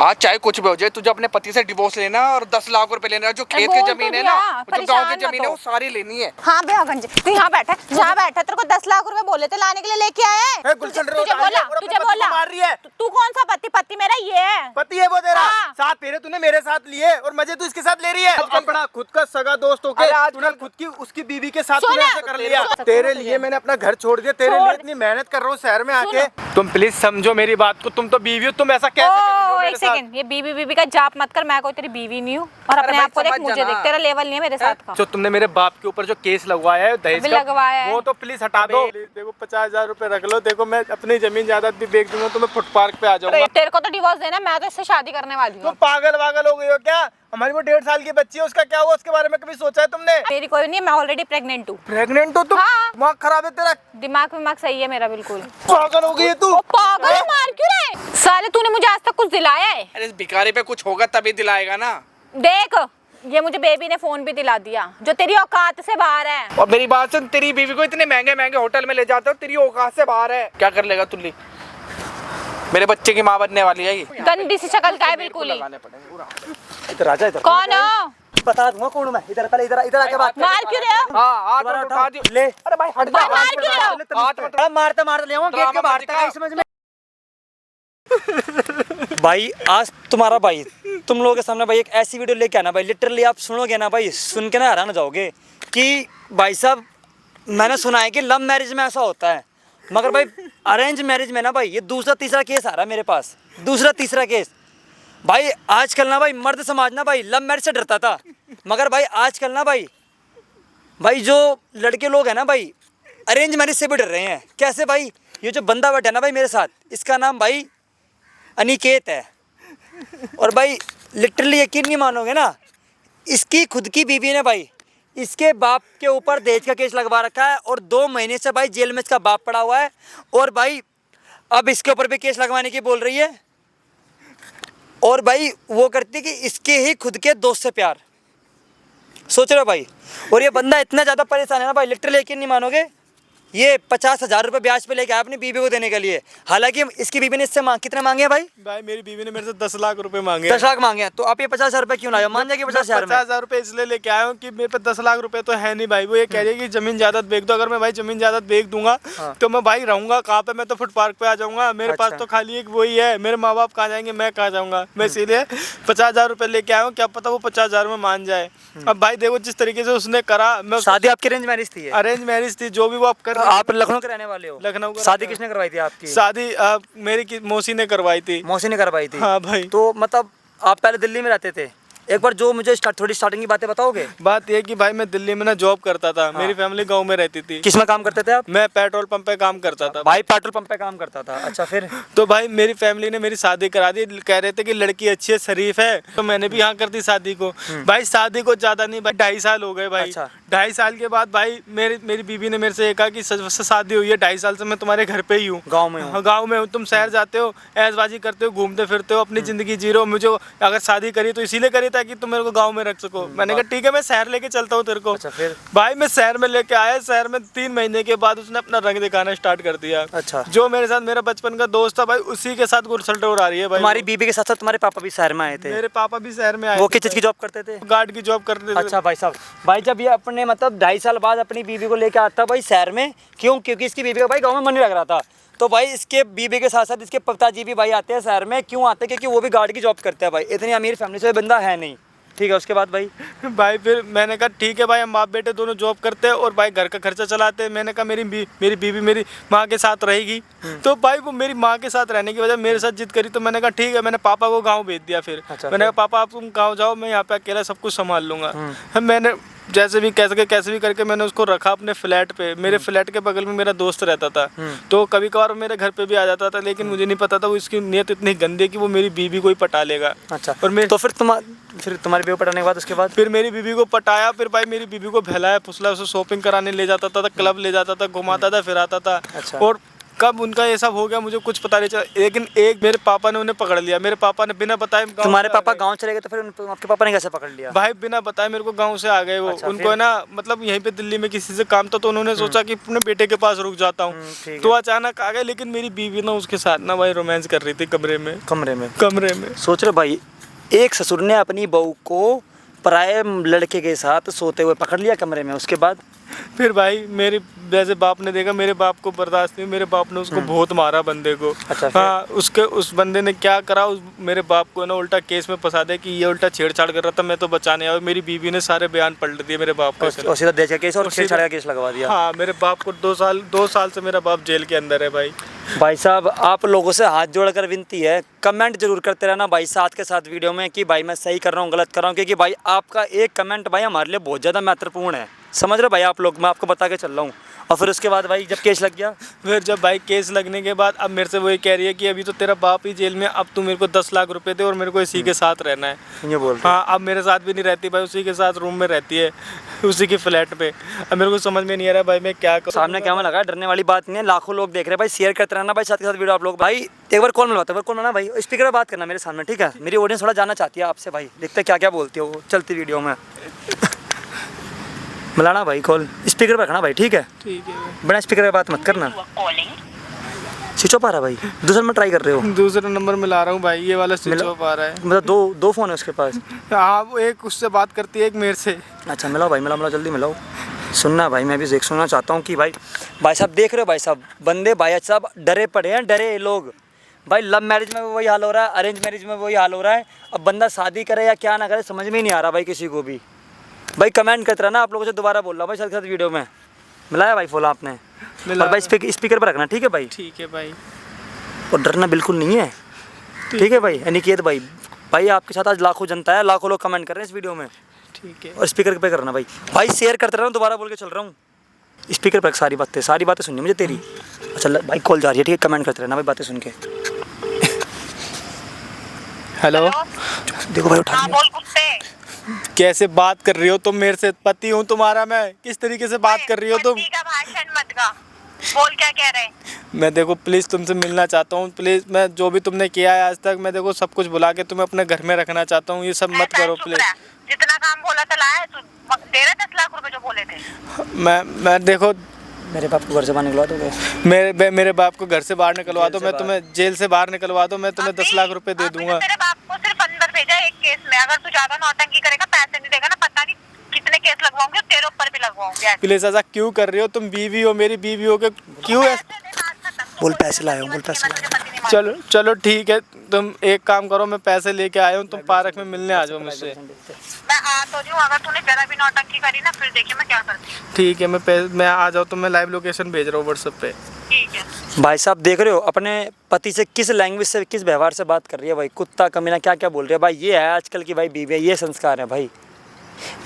आज चाहे कुछ भी हो जाए, तुझे अपने पति से डिवोर्स लेना और 10 लाख रुपए लेना है। जो खेत की जमीन है ना, जो गाँव की जमीन है, वो सारी लेनी है। हाँ बेगन जी, तू यहाँ बैठा, जहाँ बैठा तेरे को 10 लाख रुपए बोले थे लाने के लिए, लेके आए। तुझे बोला मार रही है। तू कौन सा पति? पति मेरा ये है। पति है वो तेरा? साथ फेरे तूने मेरे साथ लिए और मजे तू इसके साथ ले रही है। अपना खुद का सगा दोस्त होके तूने खुद की उसकी बीवी के साथ ऐसे कर लिया। तेरे लिए मैंने अपना घर छोड़ दिया, तेरे लिए इतनी मेहनत कर रहा हूँ शहर में आके। तुम प्लीज समझो मेरी बात को, तुम तो बीवी हो, तुम ऐसा कैसे? एक सेकंड, ये बीवी का जाप मत कर, मैं कोई तेरी बीवी नहीं हूँ। और अपने आप को देख, मुझे देख, तेरा लेवल नहीं है मेरे साथ का। जो तुमने मेरे बाप के ऊपर जो केस लगवाया है दहेज का, वो तो प्लीज हटा दो। देखो 50,000 रुपए रख लो, देखो मैं अपनी जमीन जायदाद भी बेच दूंगा तो मैं फुटपाथ पे आ जाऊंगा। तेरे को तो डिवोर्स देना, मैं तो इससे शादी करने वाली हूँ। तुम पागल वागल हो गई हो क्या? हमारी वो 1.5 साल की बच्ची है, उसका क्या हुआ? उसके बारे में कभी सोचा है तुमने? मेरी कोई नहीं, मैं ऑलरेडी प्रेग्नेंट हूँ। प्रेग्नेंट हो तुम? दिमाग खराब है तेरा? दिमाग सही है मेरा बिल्कुल। पागल हो गई है तू? पागल है, मार क्यों रहे? साले तूने मुझे आज तक कुछ दिलाया है? अरे इस भिखारी पे कुछ होगा तभी दिलाएगा ना। देख, ये मुझे बेबी ने फोन भी दिला दिया, जो तेरी औकात से बाहर है। और मेरी बात सुन, तेरी बीवी को इतने महंगे महंगे होटल में ले जाते हो, तेरी औकात से बाहर है। क्या कर लेगा तुल्ली? मेरे बच्चे की माँ बनने वाली है ये। गंदी सी शक्ल का है बिल्कुल ही। इधर आजा, इधर। कौन हो? बता दूंगा कौन हूं मैं। इधर पहले इधर आके बात। मार क्यों रहे हो? हाँ, हाथ मत उठा दियो। ले। अरे भाई हट जा। मार क्यों रहे हो? हाथ मत। मारता ले आऊंगा गेट के बाहर तक, समझ में? भाई आज तुम्हारा भाई तुम लोगों के सामने भाई एक ऐसी वीडियो लेके आना भाई, लिटरली आप सुनोगे ना भाई, सुन के ना हैरान हो जाओगे कि भाई साहब मैंने सुना है कि लव मैरिज में ऐसा होता है, मगर भाई अरेंज मैरिज में ना भाई ये दूसरा तीसरा केस आ रहा है मेरे पास। दूसरा तीसरा केस भाई। आजकल ना भाई मर्द समाज ना भाई लव मैरिज से डरता था, मगर भाई आजकल ना भाई जो लड़के लोग हैं ना भाई अरेंज मैरिज से भी डर रहे हैं। कैसे भाई? ये जो बंदा बैठा है ना भाई मेरे साथ, इसका नाम भाई अनिकेत है। और भाई लिटरली यकीन नहीं मानोगे ना, इसकी खुद की बीवी ने भाई इसके बाप के ऊपर दहेज का केस लगवा रखा है और 2 महीने से भाई जेल में इसका बाप पड़ा हुआ है। और भाई अब इसके ऊपर भी केस लगवाने की बोल रही है। और भाई वो करती कि इसके ही खुद के दोस्त से प्यार। सोच रहे हो भाई? और ये बंदा इतना ज़्यादा परेशान है ना भाई, लिटरली यकीन नहीं मानोगे, ये 50,000 रुपये ब्याज पे लेके आया अपनी बीवी को देने के लिए। हालांकि इसकी बीवी ने इससे कितने मांगे हैं भाई? भाई मेरी बीवी ने मेरे से 10 लाख रुपए मांगे। 10 लाख मांगे हैं, तो आप ये 50,000 रुपये क्यों लाए? मान जाएगी 50,000 रुपये इसलिए लेके आया हूँ कि मेरे पे 10 लाख रुपए तो है नहीं भाई। वो ये कह रही है कि जमीन जायदाद बेच दो। अगर मैं भाई जमीन जायदाद बेच दूंगा तो मैं भाई रहूंगा कहाँ पे? मैं तो फुटपाथ पे आ जाऊंगा। मेरे पास तो खाली एक वही है, मेरे माँ बाप कहाँ जाएंगे, मैं कहाँ जाऊँगा? मैं इसीलिए 50,000 रुपये लेके आया हूँ, क्या पता वो 50,000 में मान जाए। अब भाई देखो जिस तरीके से उसने करा। मैं शादी आपकी अरेंज मैरिज थी? अरेंज मैरिज थी, जो भी वो आप कर। आप लखनऊ के रहने वाले हो? लखनऊ। शादी किसने करवाई थी आपकी? शादी मेरी मौसी ने करवाई थी। मौसी ने करवाई थी? हाँ भाई। तो मतलब आप पहले दिल्ली में रहते थे? एक बार जो मुझे थोड़ी स्टार्टिंग की बातें बताओगे? बात ये कि भाई मैं दिल्ली में ना जॉब करता था। मेरी फैमिली गांव में रहती थी। किस में काम करते थे आप? मैं पेट्रोल पंप पे काम करता था। भाई पेट्रोल पंप पे काम करता था? अच्छा, फिर? तो भाई मेरी फैमिली ने मेरी शादी करा दी। कह रहे थे कि लड़की अच्छी है, शरीफ है, तो मैंने भी यहाँ कर दी शादी को। भाई शादी को ज्यादा नहीं भाई 2.5 साल हो गए भाई। 2.5 साल के बाद भाई मेरी बीवी ने मेरे से कहा कि शादी हुई है, 2.5 साल से मैं तुम्हारे घर पे ही हूँ, गाँव में हूँ। गाँव में हूँ, तुम शहर जाते हो, ऐशबाजी करते हो, घूमते फिरते हो, अपनी जिंदगी जी रहे हो। मुझे अगर शादी करी तो इसीलिए करी ताकि तुम मेरे को गाँव में रख सको। मैंने कहा ठीक है मैं शहर लेके चलता हूँ तेरे को। अच्छा, फिर? भाई मैं शहर में लेके आया। शहर में 3 महीने के बाद उसने अपना रंग दिखाना स्टार्ट कर दिया। अच्छा। जो मेरे साथ मेरा बचपन का दोस्त था भाई, उसी के साथ गुरसलट हो रही है भाई। हमारी बीबी के साथ साथ तुम्हारे पापा भी शहर में आए थे? मेरे पापा भी शहर में आए। वो किस चीज की जॉब करते थे? गार्ड की जॉब करते थे। अच्छा भाई साहब, भाई जब ये अपने मतलब 2.5 साल बाद अपनी बीबी को लेके आता भाई शहर में, क्योंकि इसकी बीबी का भाई गाँव में मन नहीं लग रहा था, तो भाई इसके बीबी के साथ साथ इसके पिताजी भी भाई आते हैं शहर में। क्यों आते हैं? क्योंकि वो भी गार्ड की जॉब करते हैं भाई। इतनी अमीर फैमिली से बंदा है नहीं। ठीक है, उसके बाद भाई फिर मैंने कहा ठीक है भाई, हम बाप बेटे दोनों जॉब करते हैं और भाई घर का खर्चा चलाते हैं। मैंने कहा मेरी बीवी मेरी माँ के साथ रहेगी। तो भाई वो मेरी माँ के साथ रहने की वजह मेरे साथ जिद करी। तो मैंने कहा ठीक है, मैंने पापा को गाँव भेज दिया। फिर मैंने कहा पापा आप तुम गाँव जाओ, मैं यहाँ पे अकेला सब कुछ संभाल लूँगा। मैंने जैसे भी कैसे भी करके मैंने उसको रखा अपने फ्लैट पे। मेरे फ्लैट के बगल में मेरा दोस्त रहता था, तो कभी कभार मेरे घर पे भी आ जाता था। लेकिन मुझे नहीं पता था वो इसकी नीयत इतनी गंदी है कि वो मेरी बीवी को ही पटा लेगा। अच्छा। और तो फिर तुम्हारी बीवी पटाने के बाद उसके बाद फिर मेरी बीवी को पटाया। फिर भाई मेरी बीवी को बहलाया फुसला, उसे शॉपिंग कराने ले जाता था, क्लब ले जाता था, घुमाता था, फिराता था। अच्छा। और कब उनका ये सब हो गया मुझे कुछ पता नहीं चला, लेकिन एक मेरे पापा ने उन्हें पकड़ लिया। मेरे पापा ने बिना बताए तुम्हारे पापा गाँव चले गए तो फिर आपके पापा ने कैसे पकड़ लिया? भाई बिना बताए मेरे को गाँव से आ गए वो। अच्छा, उनको है ना मतलब यहीं पे दिल्ली में किसी से काम था, तो उन्होंने सोचा कि अपने बेटे के पास रुक जाता हूँ, ठीक तो अचानक आ गए। लेकिन मेरी बीवी ना उसके साथ ना भाई रोमांस कर रही थी कमरे में। कमरे में सोच रहे भाई, एक ससुर ने अपनी बहू को पराये लड़के के साथ सोते हुए पकड़ लिया कमरे में। उसके बाद फिर भाई मेरे जैसे बाप ने देखा, मेरे बाप को बर्दाश्त नहीं, मेरे बाप ने उसको बहुत मारा बंदे को। अच्छा, फिर? हाँ, उस बंदे ने क्या करा, मेरे बाप को ना उल्टा केस में फंसा दे कि ये उल्टा छेड़छाड़ कर रहा था, मैं तो बचाने आया। मेरी बीवी ने सारे बयान पलट दिए मेरे बाप और को, सीधा देश का केस और छेड़छाड़ का केस लगवा दिया। हाँ, मेरे बाप को 2 साल से मेरा बाप जेल के अंदर है भाई। भाई साहब, आप लोगों से हाथ जोड़कर विनती है, कमेंट जरूर करते रहना भाई साथ के साथ वीडियो में कि भाई मैं सही कर रहा हूँ गलत कर रहा हूँ, क्योंकि भाई आपका एक कमेंट भाई हमारे लिए बहुत ज़्यादा महत्वपूर्ण है। समझ रहे भाई आप लोग, मैं आपको बता के चल रहा हूँ। और फिर उसके बाद भाई जब केस लग गया, फिर जब भाई केस लगने के बाद अब मेरे से वही कह रही है कि अभी तो तेरा बाप ही जेल में, अब तू मेरे को 10 लाख रुपए दे और मेरे को इसी के साथ रहना है। ये बोल हाँ, अब मेरे साथ भी नहीं रहती भाई, उसी के साथ रूम में रहती है, उसी के फ्लैट पे। अब मेरे को समझ में नहीं आ रहा भाई मैं क्या करूं। सामने कैमरा लगा, डरने वाली बात नहीं है, लाखों लोग देख रहे हैं भाई, शेयर करते रहना भाई साथ के साथ वीडियो आप लोग। भाई एक बार कॉल मिलवाता है, कॉल मिलना भाई, स्पीकर पे बात करना मेरे सामने, ठीक है? मेरी ऑडियंस थोड़ा जानना चाहती है आपसे भाई, देखते क्या क्या बोलती हो चलती वीडियो में। मिलाना भाई कॉल, स्पीकर पे रखना भाई, ठीक है? ठीक है, बिना स्पीकर पे बात मत करना। स्विच ऑफ आ रहा भाई, दूसरा में ट्राई कर रहे हो? दूसरा नंबर मिला रहा हूँ भाई, ये वाला स्विच ऑफ आ रहा है। मतलब दो फ़ोन है उसके पास? हाँ, वो एक उससे बात करती है, एक मेरे से। अच्छा, मिलाओ भाई, मिलाओ जल्दी मिलाओ। सुनना भाई, मैं भी देख सुनना चाहता हूँ कि भाई साहब देख रहे हो भाई साहब, बंदे भाई साहब डरे पड़े हैं, डरे लोग भाई। लव मैरिज में वही हाल हो रहा है, अरेंज मैरिज में वही हाल हो रहा है। अब बंदा शादी करे या क्या ना करे समझ में ही नहीं आ रहा भाई किसी को भी। भाई कमेंट करते रहना, आप लोगों से दोबारा बोल रहा हूँ भाई साथ साथ वीडियो में। मिलाया भाई फोन आपने? और भाई स्पीकर पर रखना, ठीक है भाई? ठीक है भाई। और डरना बिल्कुल नहीं है, ठीक है भाई? अनिकेत भाई, भाई आपके साथ आज लाखों जनता है, लाखों लोग कमेंट कर रहे हैं इस वीडियो में, ठीक है? और स्पीकर पे करना भाई शेयर करते रहना, दोबारा बोल के चल रहा हूँ। स्पीकर पर सारी बातें सुननी मुझे तेरी। अच्छा भाई कॉल जा रही है, ठीक है? कमेंट करते रहना भाई बातें सुन के। हेलो, देखो भाई उठा लिया। कैसे बात कर रही हो तुम मेरे से? पति हूँ तुम्हारा मैं, किस तरीके से बात कर रही हो तुम? पति का भाषण मत गा, बोल क्या कह रहे हैं? मैं देखो प्लीज़ तुमसे मिलना चाहता हूँ, प्लीज़। मैं जो भी तुमने किया है आज तक, मैं देखो सब कुछ भुला के तुम्हें अपने घर में रखना चाहता हूँ, ये सब मत करो प्लीज़। जितना काम बोला था लाया तू, दे रहा 10 लाख रुपए जो बोले थे। मैं देखो, मेरे बाप को घर से बाहर निकलवा दोगे? मेरे बाप को घर से बाहर निकलवा दो, मैं तुम्हें जेल से बाहर निकलवा दो, मैं तुम्हें 10 लाख रुपए दे दूंगा। तेरे बाप को सिर्फ अंदर भेजा एक केस में, अगर तू ज्यादा नौटंकी करेगा, पैसे नहीं देगा ना, पता नहीं कितने केस लगवाऊंगी, तेरे ऊपर भी लगवाऊंगी। प्लीज ऐसा क्यों कर रही हो? तुम बीवी हो, मेरी बीवी हो के क्यों बोल पैसे लाए हो, बोल पैसे लाए। चलो ठीक है, तुम एक काम करो, मैं पैसे लेके आया हूँ, तुम पार्क में मिलने आ जाओ मुझसे। मैं आ तो जाऊँ, अगर तूने जरा भी नौटंकी करी ना, फिर देखिए मैं क्या करती हूँ। ठीक है, मैं आ जाऊँ तो मैं लाइव लोकेशन भेज रहा हूँ व्हाट्सएप पे। ठीक है भाई साहब देख रहे हो अपने पति से किस लैंग्वेज से, किस व्यवहार से बात कर रही है भाई, कुत्ता कमीना क्या क्या बोल रही है भाई। ये है आजकल की भाई बीवी, ये संस्कार है भाई।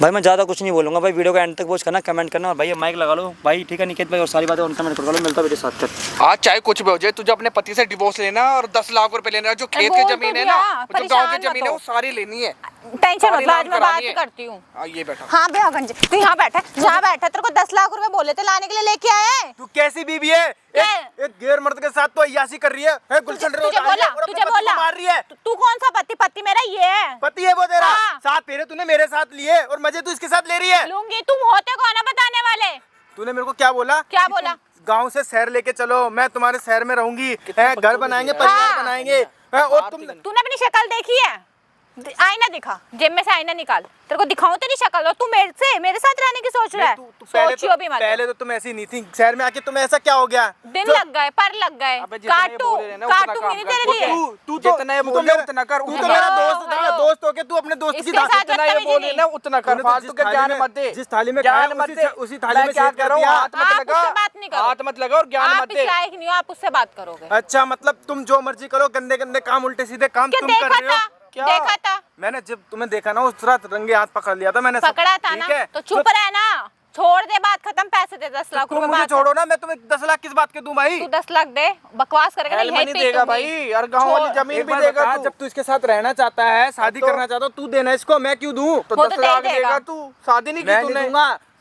भाई मैं ज़्यादा कुछ नहीं बोलूँगा भाई, वीडियो को एंड तक वॉच करना, कमेंट करना, और भाई माइक लगा लो भाई, ठीक है निकेत भाई? और सारी बातें उनका मैं कर लो, मिलता वीडियो साथ कर। आज चाहे कुछ भी हो जाए, तुझे अपने पति से डिवोर्स लेना और 10 लाख रुपए लेना। जो खेत की जमीन है ना, जो गाँव की जमीन है, वो सारी लेनी है। टेंशन मत लो, आज मैं बात करती हूँ। ये बैठा। हाँ बेहगंज, तू यहाँ बैठा, जहाँ बैठा, तेरे को 10 लाख रुपए बोले थे लाने के लिए, लेके आए? तू कैसी बीवी है? एक गैर मर्द के साथ तो अय्यासी कर रही है, गुलशन तुझे बोला मार रही है। तू कौन सा पति मेरा ये है? पति है वो तेरा? हाँ। 7 फेरे तूने मेरे साथ लिए और मजे तू इसके साथ ले रही है। लूंगी, तुम होते कौन है बताने वाले? तूने मेरे को क्या बोला? क्या बोला? गांव से शहर लेके चलो, मैं तुम्हारे शहर में रहूंगी, घर बनाएंगे, परिवार बनाएंगे। और तूने अपनी शक्ल देखी है? आईना दिखा, जेब में से आईना निकाल, तेरे को दिखाऊं तेरी शक्ल? और तू मेरे साथ रहने की सोच रहा है? सोचियो भी मत। पहले तो तुम ऐसी नहीं थी, शहर में आके तुम ऐसा क्या हो गया? दिन लग गए, पर लग गए, काटूंगी तेरे लिए। तू जितना बोले उतना कर। तू तो मेरा दोस्त था, दोस्त होके तू अपने दोस्त की जितना ये बोले ना उतना कर, फालतू के ज्ञान मत दे। जिस थाली में ज्ञान मत दे, उसी थाली में क्या शेयर कर दिया। हाथ मत लगा, हाथ मत लगा और ज्ञान मत दे। लायक नहीं हो आप, उससे बात करोगे? अच्छा, मतलब तुम जो मर्जी करो, गंदे गंदे काम, उल्टे सीधे काम तुम कर रहे हो। क्या देखा था? मैंने जब तुम्हें देखा ना उस रात रंगे हाथ पकड़ लिया था मैंने। पकड़ा था ना, तो चुप रहना, छोड़ दे बात खत्म, पैसे दे 10 लाख रुपए। मुझे छोड़ो ना, मैं तुम्हें 10 लाख किस बात के दूं भाई? तू 10 लाख दे, बकवास करेगा ना, यही देगा भाई, और गांव वाली जमीन भी देगा। जब तू इसके साथ रहना चाहता है, शादी करना चाहता है, तू देना इसको, मैं क्यों दूं? तो 10 लाख देगा तू, शादी नहीं की तूने?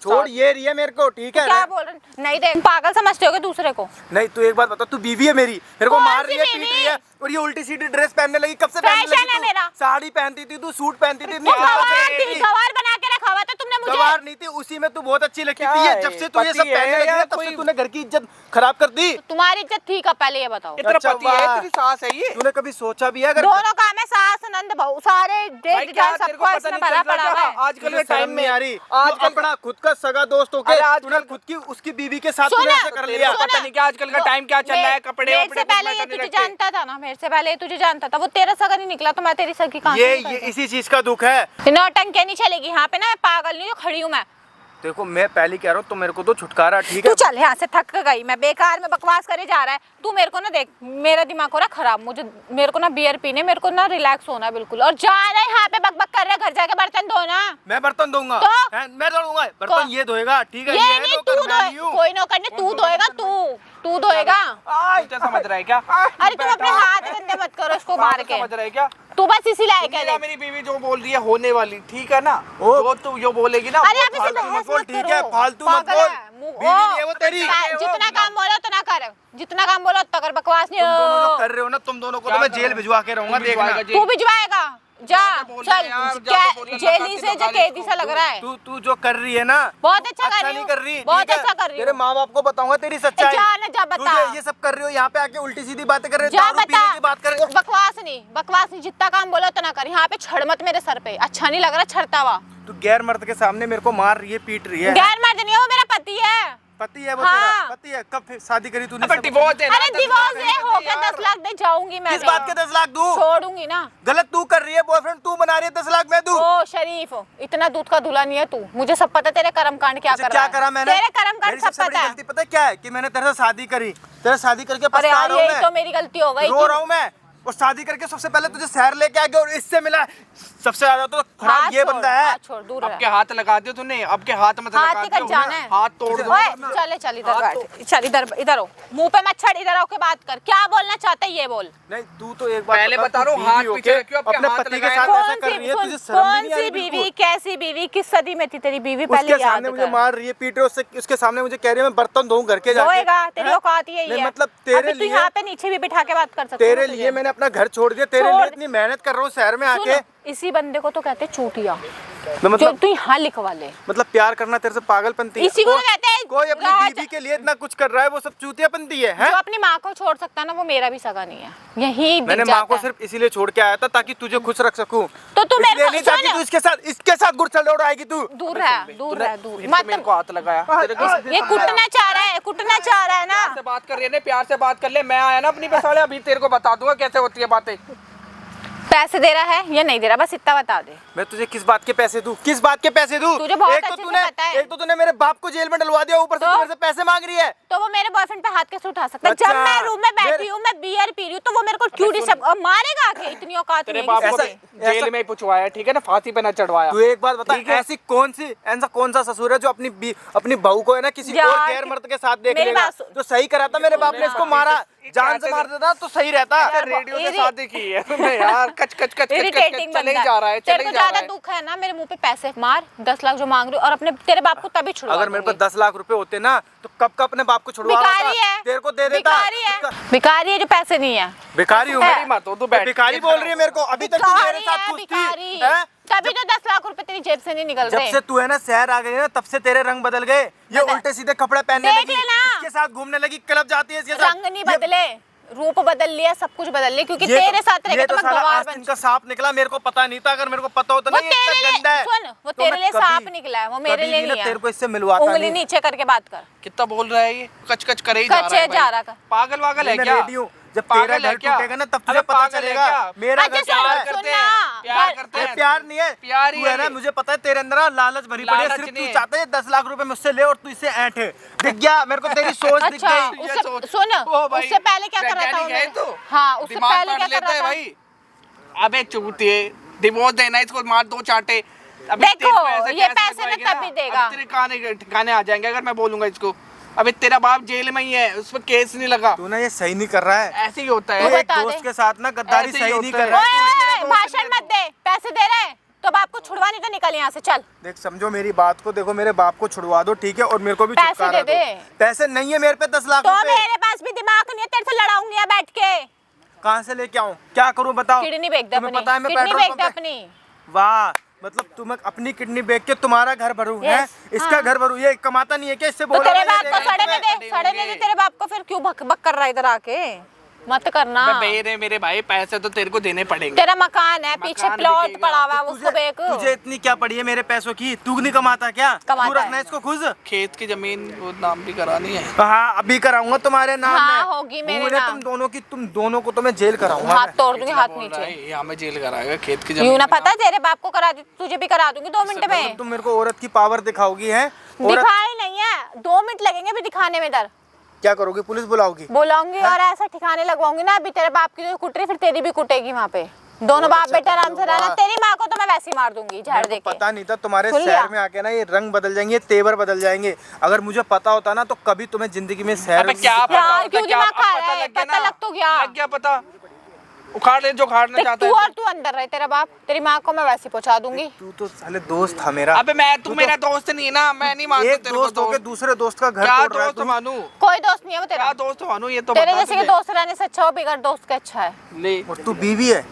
छोड़ ये रही है मेरे को, ठीक है? क्या बोल रहे? नहीं देख, पागल समझते होगे दूसरे को। नहीं तू एक बात बता, तू बीवी है मेरी, मेरे को कौन मार सी रही है, बीवी? पीट रही है, और ये उल्टी सीधी ड्रेस पहनने लगी। कब से पहनने फैशन लगी है तू? मेरा। साड़ी पहनती थी तू, सूट पहनती थी, वो गवार बना के रखा हुआ था तुमने मुझे। गवार नहीं थी, उसी में तू बहुत अच्छी लगती क्या थी। है? जब से तू ये सब पति है पहनने लगी या है, तब से कोई- तूने घर की इज्जत खराब कर दी। तुम्हारी इज्जत थी कब, पहले ये बताओ। तेरा अच्छा, पति है, वाह। तेरी सास है ये। तूने कभी सोचा भी है अगर दोनों काम है, सास नंद बहू, सारे भाई देख क्या जान तेरे को सबको पता इसमें नहीं भरा चल पड़ा रहा हुआ है? है। आजकल तुझे के टाइम शर्म में नहीं आ रही? आज तू अपना खुद का सगा दोस्त होके अरे आजकल- तूने खुद की उसकी बीवी के साथ सुन, तूने ऐसा कर लिया। पता नहीं क्या आजकल का टाइम क्या चल रहा है, कपड़े मेरे वपड़े से कुछ पहले ये मैटर नहीं तुझे रखते। जानता था ना, मेरे से पहले ये तुझे जानता था। वो तेरा सगा नहीं निकला तो मैं तेरी सगी कहाँ ये से इसी चीज का दुख है। नौटंकी नहीं चलेगी यहाँ पे ना, मैं पागल नहीं हूँ, खड़ी हूँ मैं। देखो मैं पहले कह रहा हूँ, तो मेरे को तो छुटकारा, ठीक है? तू चल यहाँ से, थक गई मैं, बेकार में बकवास करे जा रहा है तू। मेरे को ना देख, मेरा दिमाग हो रहा खराब, मेरे को ना बियर पीने, मेरे को ना रिलैक्स होना है बिल्कुल। और जा रहा है यहाँ पे बक बक कर रहा है, घर जाके बर्तन धोना। मैं बर्तन दूंगा तो? मैं धोऊंगा बर्तन, ये धोएगा, ठीक है? ये है नहीं नौकर, तू मैं नहीं धोए, हूँ। कोई नौकर नहीं, तू धोएगा, तू धोएगा। तू क्या समझ रहा है क्या? अरे तुम अपने हाथ गंदे मत करो इसको मार के। समझ रहा है क्या? तू बस इसी लायक मेरा है। मेरी बीवी जो बोल रही है होने वाली, ठीक है ना? ओ। जो तू जो बोलेगी ना, अरे वो आप इसे फालतू बहस बोल, मत ठीक करो। है? फालतू मत पागल बोल। है, मुंह- बीवी नहीं है वो तेरी। जितना काम बोलो उतना कर, जितना काम बोलो उतना कर, बकवास नहीं तुम दोनों जो हो। कर रहे हो ना, तुम दोनों को क्या तो मैं कर जेल रहा हूँ? भिजवा के रहूंगा, तू देखना। भिजवाएगा जेल? तू भिजवाएगा, जा बोल चल। रहे हैं यार, क्या ज्यादा बोल रहे हैं, जेली से लगा जो के कैदी सा लग रहा है। तू जो कर रही है ना, बहुत अच्छा कर अच्छा रही नहीं हूँ, कर रही, बहुत ठीक है? अच्छा कर रही तेरे हूँ। माँ बाप को बताऊंगा तेरी सच्चाई। जा ना, जा तू बता। ये सब कर रही हो, यहाँ पे आके उल्टी सीधी बातें कर रहे हो, जा दारू पीने की बात कर रहे हो। बकवास नहीं, जितना काम बोलो उतना कर। यहाँ पे छड़ मत मेरे सर पे, अच्छा नहीं लग रहा छड़ता हुआ। तू गैर मर्द के सामने मेरे को मार रही है, पीट रही है। गैर मर्द नहीं है वो, मेरा पति है। पति है वो हाँ। तेरा? पति है? कब फिर शादी करी तूने? अबे सब- डिवोर्स है ना, अरे 10 डिवोर्स लाख है, हो देते गया यार। 10 लाख दे जाऊंगी मैं। किस बात के 10 लाख दूं? छोड़ूंगी ना। गलत तू कर रही है, बॉयफ्रेंड तू बना रही है, 10 लाख मैं दूं? ओ शरीफ, इतना दूध का धुला नहीं है तू, मुझे सब पता है तेरे कर्म कांड क्या अच्छा, कर क्या रहा है। करा मैंने? तेरे कर्म कांड मेरी सब सबसे बड़ी पता है। गलती पता है क्या है? कि मैंने तेरे से शादी करी, तेरे से शादी करके अरे पछता यार रहा हूं यही तो मेरी गलती हो गई। रो रहा हूँ मैं। और शादी करके सबसे पहले तुझे शहर लेके आ गया और इससे मिला। सबसे ज्यादा तो खराब ये बंदा है। छोड़, दूर अब रह। के हाथ लगा दियो तूने, अब के हाथ मत हाथ लगा ही कट दियो, जाना है। हाथ तोड़ दो। ओए चल चल इधर हाथ बैठ, चल इधर हो, मुंह पे मत छड़, इधर आके बात कर। क्या बोलना चाहता है ये बोल। नहीं तू तो एक बार पहले बता रहा हूँ, हाथ पीछे रखियो, अब के अपने हाथ पति के लगाए। साथ ऐसा कर रही है, तुझे शर्म भी कौन नहीं आ सी रही बीवी, बिल्कुल? कैसी बीवी, किस सदी में थी तेरी बीवी, पहले उसके याद सामने मुझे कर। मार रही है, पीट रही है, उसके सामने मुझे कह रही है मैं बर्तन धोऊं घर के जाके। होएगा, तेरी हैं? औकात ही यही नहीं, है। मतलब तेरे अभी तू लिए, यहाँ पे नीचे भी बिठा के बात कर सकती तेरे है लिए मैंने अपना घर छोड़ दिया, तेरे लिए इतनी मेहनत कर रहा हूँ शहर में आके। इसी बंदे को तो कहते चूतिया, मैं जो मतलब तू यहाँ लिखवा ले। मतलब प्यार करना तेरे से पागलपंती है। इसी को कहते हैं कोई अपनी राज- बीवी के लिए इतना कुछ कर रहा है, वो सब चूतियापंती है, हैं? जो अपनी माँ को छोड़ सकता है ना, वो मेरा भी सगा नहीं है। यही मैंने दिख माँ को जाता है। सिर्फ इसीलिए छोड़ के आया था ताकि तुझे खुश रख सकूं। तो तू मेरे इसलिए को नहीं ताकि सुन। तू इसके साथ गुड़चल दौड़ाएगी तू। दूर रह, दूर रह, दूर फिर से मेरे को हाथ लगाया। तेरे को ये कुटना चाह रहा है, कुटना चाह रहा है ना। प्यार से बात कर रही है ना, प्यार से बात कर ले। मैं आया ना अपनी बसाले, अभी तेरे को बता दूंगा कैसे होती है बातें। पैसे दे रहा है या नहीं दे रहा, बस इतना बता दे। मैं तुझे किस बात के पैसे दूं? किस बात के पैसे दूं? तुझे बहुत एक तो अच्छे से तूने पता है। एक तो तूने मेरे बाप को जेल में डलवा दिया, ऊपर से तो? तू मेरे से पैसे मांग रही है। तो वो मेरे बॉयफ्रेंड पे हाथ कैसे उठा सकता है? अच्छा, जब मैं रूम में बैठी मेरे- हूँ, मैं बियर पी रही हूँ, तो वो मेरे को क्यों डिस्टर्ब मारेगा आके? इतनी औकात तेरे नहीं बाप है को किसी भी की। जेल में ही पुछवाया, ठीक है ना, फांसी पे ना चढ़वाया। तू एक बात बता, ठीक है। ऐसा कौन सा ससुर है जो अपनी बहू को है ना किसी यार, और गैर मर्द के साथ देख मेरी लेगा? बात सुन। जो सही करा था मेरे बाप ने इसको मारा, जान से मार देता तो सही रहता। यार रेडियो से शादी की है तूने यार, कच कच कच इरिटेटिंग चले ही बंदा जा रहा है, तेरे चले को ही जा ज्यादा रहा है। दुख है ना, मेरे मुंह पे पैसे मार, 10 लाख जो मांग रही हो, और अपने तेरे बाप को तभी छुड़वा अगर मेरे दूंगी। पास 10 लाख रुपए होते ना तो कब का अपने बाप को छुड़वा रहा भिखारी था, है, तेरे को दे देता। भिखारी है, भिखारी है जो पैसे नहीं है। भिखारी हूँ है। मैं? मत हो, तू बैठ। भिखारी बोल रही है मेरे को? अभी तक तू मेरे भिखारी साथ है, खुश थी, भिखारी। हैं? तभी तो 10 लाख रुपए तेरी जेब से नहीं निकल जब रहे। से तू है ना शहर आ गई है ना, तब से तेरे रंग बदल गए। ये बदल- उल्टे सीधे कपड़े पहनने देख लगी, लेना। इसके साथ घूमने लगी, क्लब जाती है इसके साथ। रंग नहीं ये- बदले, रूप बदल लिया, सब कुछ बदल लिया, क्योंकि ये तो- तेरे साथ रह ये के तो मैं साला गवार आस्तीन बन का सांप निकला, मेरे को पता नहीं था। अगर मेरे को पता होता ना वो ये इतना तेरे लिए- गंदा है, सुन, वो तो तेरे मैं लिए कभी- सांप निकला है, वो मेरे कभी लिए भी ना नहीं है। तेरे को इससे मिलवाता उंगली नहीं। नीचे करके बात कर। कितना बोल रहा है ये, कच कच करे ही जा रहा कच्चे है जा भाई। रहा का। पागल वागल है मैं क्या? रेडी हूँ, जब तेरा पागल है घर क्या? टूटेगा ना तब अबे तुझे पता पागल है चलेगा क्या? मेरा अच्छा, घर क्या सुन, है। प्यार करते सुनना, हैं, प्यार घर- करते ये हैं। प्यार नहीं है, प्यार ही तू है ना, है। मुझे पता है तेरे अंदर ना लालच भरी पड़ी है। लालच सिर्फ नहीं तू है। चाहता है 10 लाख रुपए मुझसे ले और तू इससे ऐंठे। दिख गया मेरे को, तेरी सोच दिख अच्छा, गई। ये उससे सोच- सुन, ओ भाई, उससे पहले क्या कर रहा था वैज्ञानिक है उन्होंने? तू? हाँ, उससे दिमाग पहले पढ़ क्या कर लेता रहा है था? भाई। अबे चूतिए, डिवोर्स देना है इसको, मार दो चाटे। अबे देखो, तेरे पैसे ये कैसे पैसे ना लगवाएगा? तभी देगा। अभी तेरे ठिकाने आ जाएंगे अगर मैं बोलूंगा इसको। अबे तेरा बाप जेल में ही है, उस पर केस नहीं लगा। तू ना ये सही नहीं कर रहा है। ऐसे ही होता तू है। एक बता दोस्त दे। के साथ ना गद्दारी ऐसे ही सही नहीं होता कर है। रहा ओए, है। ओए, भाषण मत दे, पैसे दे रहे हैं तो बाप को छुड़वा, नहीं तो निकल चल यहाँ से चल। देख समझो मेरी बात को, देखो मेरे बाप को छुड़वा दो ठीक है, और मेरे को भी पैसे छुटकारा दे दो। दे। पैसे नहीं है मेरे पे 10 लाख तो रुपए। मेरे पास भी दिमाग नहीं है, तेरे से लड़ाऊंगी यहाँ बैठ के। कहाँ से लेके आऊँ, क्या करूँ बताओ? किडनी बेच दे तुम्हें अपनी, पता है मैं किडनी पेट्रोल बेच पंप दे पे- अपनी। वाह, मतलब तुम अपनी किडनी बेच के तुम्हारा घर भरू है, Yes, इसका हाँ। घर भरू, ये कमाता नहीं है क्या? इससे तो बोलो तेरे ना, बाप ये को देगा सड़े तुम्हें। में दे, सड़े में दे तेरे बाप को, फिर क्यों भक भक कर रहा है इधर आके? मत करना। मेरे भाई पैसे तो तेरे को देने पड़ेंगे। तेरा मकान है पीछे, मकान प्लॉट बिकेगा। पड़ा हुआ है, उसको बेच। तुझे इतनी क्या पड़ी है मेरे पैसों की? तू नहीं कमाता क्या? कमाता तू रखना है। इसको खुद। खेत की जमीन वो नाम भी करानी है। हाँ अभी कराऊंगा तुम्हारे नाम हाँ, में। होगी मेरे पूरे नाम। तुम दोनों को तो मैं जेल कराऊंगा। हाथ मैं। तोड़ दूंगी, हाथ बोल रहा नीचे। है, यहाँ में जेल कराएगा खेत की जमीन। यूं ना का। पता, तेरे बाप को करा दी, तुझे भी करा दूंगी 2 मिनट में। तुम मेरे को औरत की पावर दिखाओगी है? दिखाई नहीं है, 2 मिनट लगेंगे भी दिखाने में। इधर क्या करोगी? पुलिस बुलाओगी? बुलाऊंगी और ऐसा ठिकाने लगवाऊंगी ना, अभी तेरे बाप की जो कुट रही फिर तेरी भी कुटेगी वहाँ पे। दोनों बाप बेटा आराम से रहना। तेरी माँ को तो मैं वैसे ही मार दूंगी झाड़ मेरे दे को के। पता नहीं था तुम्हारे खुल शहर गया। में आके ना ये रंग बदल जाएंगे, तेवर बदल जाएंगे। अगर मुझे पता होता ना तो कभी तुम्हें जिंदगी में शहर अबे क्या यार, पता होता, क्यों क्या दिमाग खा पता रहा है? लग गया पता ना? लग तो गया। लग गया पता। उखाड़ ले जो उखाड़ना देख, चाहता तू है। और तू अंदर रहे, तेरा बाप तेरी माँ को मैं वैसे पहुंचा दूंगी। तू तो साले दोस्त था मेरा। अबे मैं तू मेरा दोस्त नहीं है ना, मैं नहीं मानता एक तेरे को दोस्त होके दूसरे दोस्त का घर क्या तोड़ रहा है दोस्त तू। मानू? कोई दोस्त नहीं है वो क्या तेरा। दोस्त मानू ये तो तेरे बता जैसे के तुझे। दोस्त रहने से अच्छा हो बिगड़ दोस्त का अच्छा है। ले और तू बीवी है?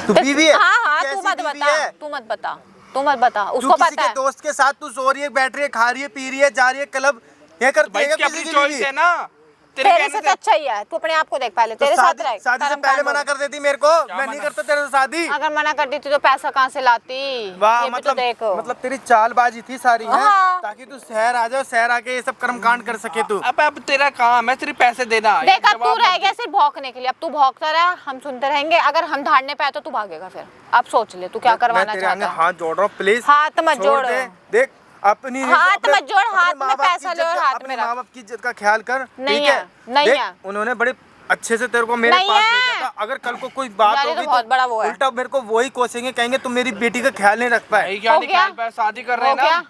तू बीवी है? हाँ हाँ, कैसी तू मत बीवी बता, है? तू मत बता, तू मत बता, तू उसको किसी पता के है। दोस्त के साथ तू सो रही है, बैठ रही है, खा रही है, पी रही है, जा रही है क्लब, ये करती भाई है इसकी क्या अपनी किसी की चॉइस बीवी? है ना। तेरे तेरे कहने से तो अच्छा ही है, तू अपने आप को देख पहले, तो तेरे साथ रह। शादी से कर्म पहले कांड मना हो। कर देती मेरे को, मैं नहीं करता तेरे से शादी। अगर मना करती थी तो पैसा कहाँ से लाती? वाह, ये भी तो देख। मतलब तेरी चालबाजी थी सारी है, हाँ। ताकि तू शहर आ जाओ, शहर आके ये सब कर्म कांड कर सके तू। अब तेरा काम है सिर्फ पैसे देना। देख अब तू जवाब रह मत गया सिर्फ भौंकने के लिए। अब तू भौंकता रहा, हम सुनते रहेंगे। अगर हम धाड़ने पे आए तो तू भागेगा फिर। अब सोच ले तू क्या मैं करवाना तेरे आगे चाहता है। हाथ जोड़ रहा हूँ, प्लीज हाथ मत जोड़। दे। देख अपनी हाथ अपने- मत जोड़, अपने हाथ माँ में बाप की पैसा ले इज्जत और का- हाथ अपने में रख। माँ बाप की इज्जत का ख्याल कर, नहीं ठीक है? है, नहीं देख, है। उन्होंने बड़े अच्छे से तेरे को मेरे नहीं पास है। भेजा था। अगर कल को कोई बात यार, ये तो होगी बहुत बड़ा वो है। उल्टा मेरे को वही कोसेंगे, कहेंगे तुम मेरी बेटी का ख्याल नहीं रख पाए। भाई क्या हो नहीं गया? ख्याल पाया, शादी कर रहे हैं हो गया? ना।